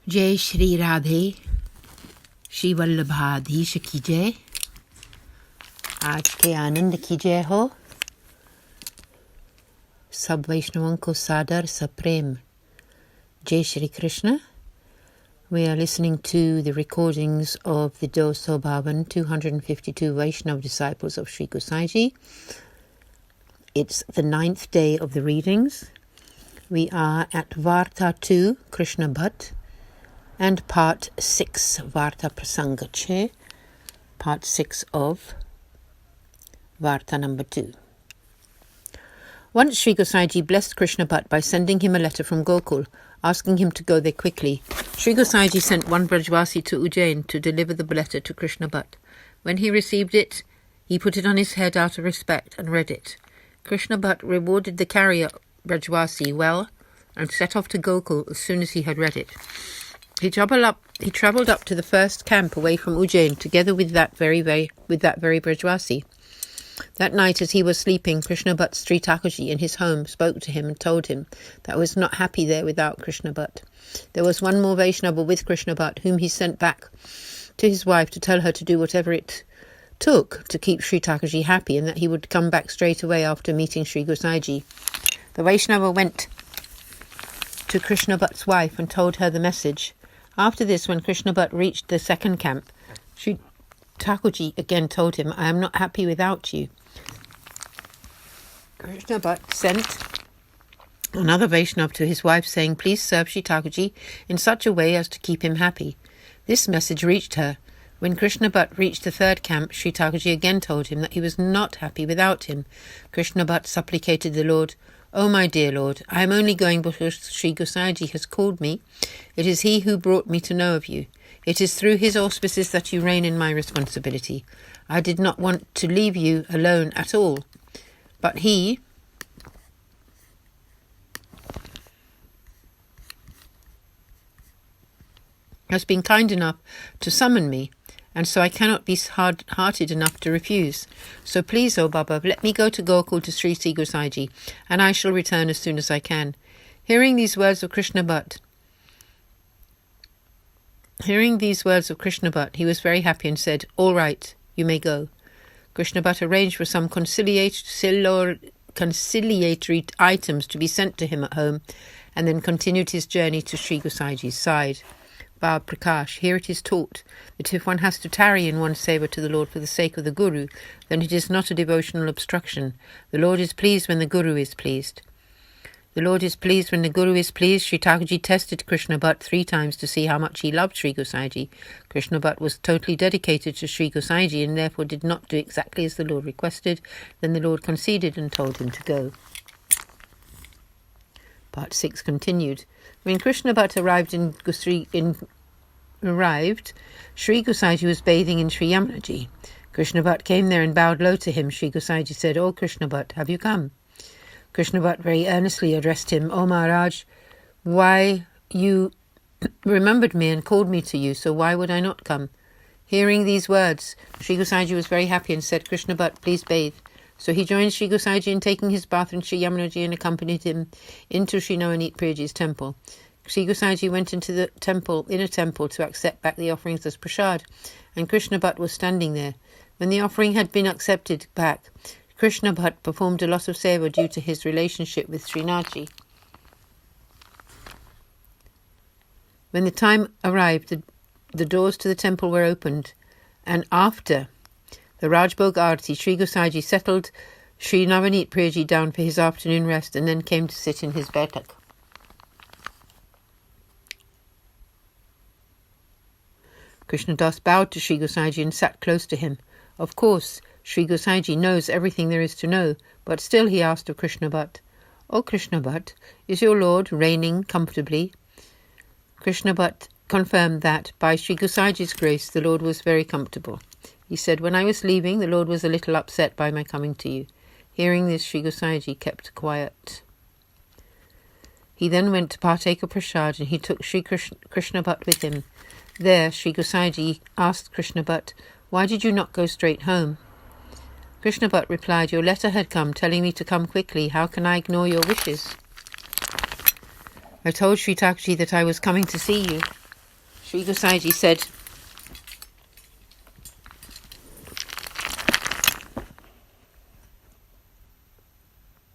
जय श्री राधे श्री वल्लभाधीश की जय। आज के आनंद की जय हो। सब वैष्णवों को सादर सप्रेम जय Shri Krishna. We are listening to the recordings of the Doso Bhavan 252 Vaishnav disciples of Sri Gosaiji. It's the 9th day of the readings. We are at Varta 2, Krishna Bhatt, and part 6, Varta Prasanga Che, part 6 of Varta number 2. Once Sri Gosaiji blessed Krishna Bhatt by sending him a letter from Gokul, asking him to go there quickly. Sri Gosaiji sent one Brajvasi to Ujjain to deliver the letter to Krishna Bhatt. When he received it, he put it on his head out of respect and read it. Krishna Bhatt rewarded the carrier Brajvasi well and set off to Gokul as soon as he had read it. He travelled up to the first camp away from Ujjain together with that very Brajvasi. That night, as he was sleeping, Krishna Bhatt's Sri Thakurji in his home spoke to him and told him that he was not happy there without Krishna Bhatt. There was one more Vaishnava with Krishna Bhatt, whom he sent back to his wife to tell her to do whatever it took to keep Sri Thakurji happy, and that he would come back straight away after meeting Sri Gosaiji. The Vaishnava went to Krishna Bhatt's wife and told her the message. After this, when Krishna Bhatt reached the second camp, Sri Thakurji again told him, "I am not happy without you." Krishna Bhatt sent another Vaishnav to his wife saying, "Please serve Sri Thakurji in such a way as to keep him happy." This message reached her. When Krishna Bhatt reached the third camp, Sri Thakurji again told him that he was not happy without him. Krishna Bhatt supplicated the Lord, "Oh, my dear Lord, I am only going because Sri Gosaiji has called me. It is he who brought me to know of you. It is through his auspices that you reign in my responsibility. I did not want to leave you alone at all. But he has been kind enough to summon me, and so I cannot be hard-hearted enough to refuse. So please, O Baba, let me go to Gokul to Sri Gosaiji, and I shall return as soon as I can." Hearing these words of Krishna Bhatt, he was very happy and said, "All right, you may go." Krishna Bhatt arranged for some conciliatory items to be sent to him at home, and then continued his journey to Sri Gosaiji's side. Bhav Prakash, here it is taught that if one has to tarry in one's seva to the Lord for the sake of the Guru, then it is not a devotional obstruction. The Lord is pleased when the Guru is pleased. The Lord is pleased when the Guru is pleased. Sri Thakurji tested Krishna Bhatt 3 times to see how much he loved Sri Gosaiji. Krishna Bhatt was totally dedicated to Sri Gosaiji and therefore did not do exactly as the Lord requested. Then the Lord conceded and told him to go. Part 6 continued. When Krishna Bhatt arrived, Sri Gosaiji was bathing in Sri Yamunaji. Krishna Bhatt came there and bowed low to him. Sri Gosaiji said, "Oh, Krishna Bhatt, have you come?" Krishna Bhatt very earnestly addressed him, "O Maharaj, why you remembered me and called me to you, so why would I not come?" Hearing these words, Sri Gosaiji was very happy and said, "Krishna Bhatt, please bathe." So he joined Sri Gosaiji in taking his bath in Sri Yamunaji and accompanied him into Sri Navneet Priyaji's temple. Sri Gosaiji went into the inner temple to accept back the offerings as prasad, and Krishna Bhatt was standing there. When the offering had been accepted back, Krishna Bhatt performed a lot of seva due to his relationship with Srinathji. When the time arrived, the doors to the temple were opened, and after the Rajbhog Arati, Sri Gosaiji settled Sri Navneet Priyaji down for his afternoon rest and then came to sit in his baitak. Krishna Das bowed to Sri Gosaiji and sat close to him. Of course, Sri Gosaiji knows everything there is to know, but still he asked of Krishna Bhatt, "O Krishna Bhatt, is your Lord reigning comfortably?" Krishna Bhatt confirmed that, by Sri Gosaiji's grace, the Lord was very comfortable. He said, "When I was leaving, the Lord was a little upset by my coming to you." Hearing this, Sri Gosaiji kept quiet. He then went to partake of prasad, and he took Sri Krishna Bhatt with him. There, Sri Gosaiji asked Krishna Bhatt, "Why did you not go straight home?" Krishna Bhatt replied, "Your letter had come telling me to come quickly. How can I ignore your wishes? I told Sri Thakurji that I was coming to see you. Sri Gosaiji said,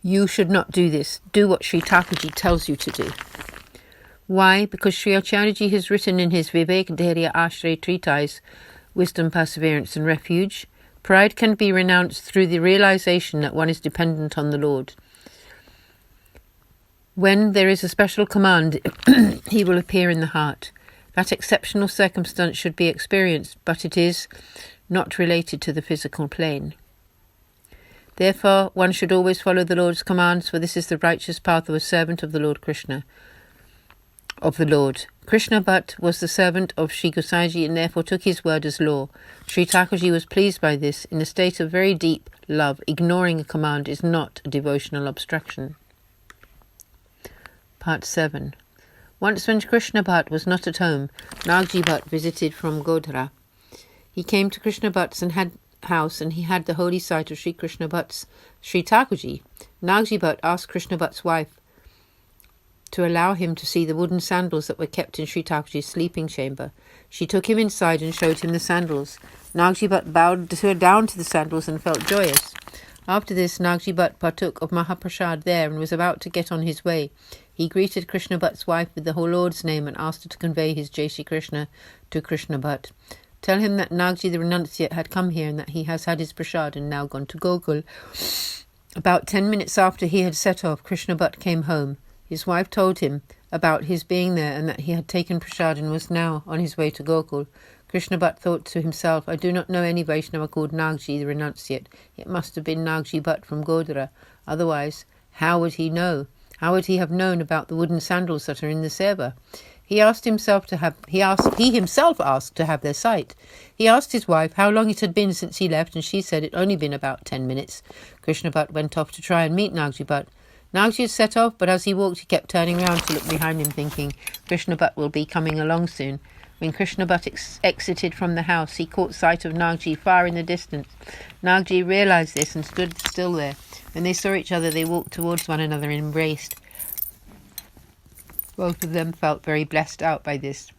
"You should not do this. Do what Sri Thakurji tells you to do." Why? Because Sri Acharyaji has written in his Vivek Dhairya Ashray treatise, Wisdom, Perseverance and Refuge, pride can be renounced through the realization that one is dependent on the Lord. When there is a special command, he will appear in the heart. That exceptional circumstance should be experienced, but it is not related to the physical plane. Therefore, one should always follow the Lord's commands, for this is the righteous path of a servant of the Lord Krishna. Krishna Bhatt was the servant of Sri Gosaiji and therefore took his word as law. Sri Thakurji was pleased by this. In a state of very deep love, ignoring a command is not a devotional obstruction. Part 7. Once when Krishna Bhatt was not at home, Nagji Bhatt visited from Godhra. He came to Krishna Bhatt's house and he had the holy sight of Sri Krishna Bhatt's Sri Thakurji. Nagji Bhatt asked Krishna Bhatt's wife to allow him to see the wooden sandals that were kept in Sri Thakurji's sleeping chamber. She took him inside and showed him the sandals. Nagji Bhatt bowed down to the sandals and felt joyous. After this, Nagji Bhatt partook of Mahaprasad there and was about to get on his way. He greeted Krishna Bhatt's wife with the whole Lord's name and asked her to convey his Jai Shri Krishna to Krishna Bhatt. Tell him that Nagji the renunciate had come here and that he has had his prasad and now gone to Gokul. About 10 minutes after he had set off, Krishna Bhatt came home. His wife told him about his being there and that he had taken prasad and was now on his way to Gokul. Krishna Bhatt thought to himself, I do not know any Vaishnava called Nagji the renunciate. It must have been Nagji Bhatt from Godhra. Otherwise, how would he know? How would he have known about the wooden sandals that are in the Seva? He himself asked to have their sight. He asked his wife how long it had been since he left, and she said it only been about 10 minutes. Krishna Bhatt went off to try and meet Nagji Bhatt. Nagji had set off, but as he walked he kept turning round to look behind him, thinking, Krishna Bhatt will be coming along soon. When Krishna Bhatt exited from the house, he caught sight of Nagji far in the distance. Nagji realized this and stood still there. When they saw each other, they walked towards one another and embraced. Both of them felt very blessed out by this.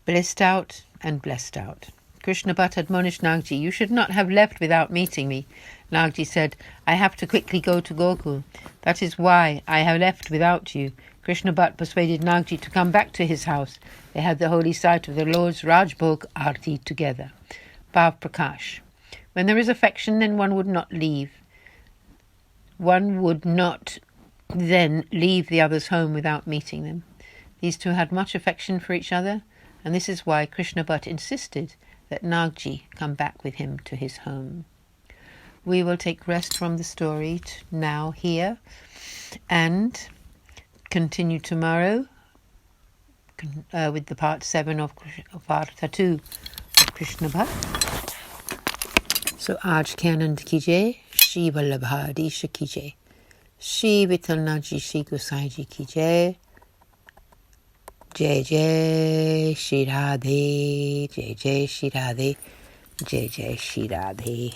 Blissed out and blessed out. Krishna Bhatt admonished Nagji, you should not have left without meeting me. Nagji said, I have to quickly go to Gokul. That is why I have left without you. Krishna Bhatt persuaded Nagji to come back to his house. They had the holy sight of the Lord's Rajbhog Aarti together. Bhav Prakash. When there is affection, then one would not leave. One would not then leave the other's home without meeting them. These two had much affection for each other, and this is why Krishna Bhatt insisted that Nagji come back with him to his home. We will take rest from the story now here and continue tomorrow with the part 7 of Varta 2 of Krishna Bhatt. So, Aaj ke Anand ki jai, Shri Vallabhadisha ki jai, Shri Vithalnaji Shri Gosaiji ki jai, Jai Jai Shri Radhe, Jai Jai Shri Radhe, Jai Jai Shri Radhe.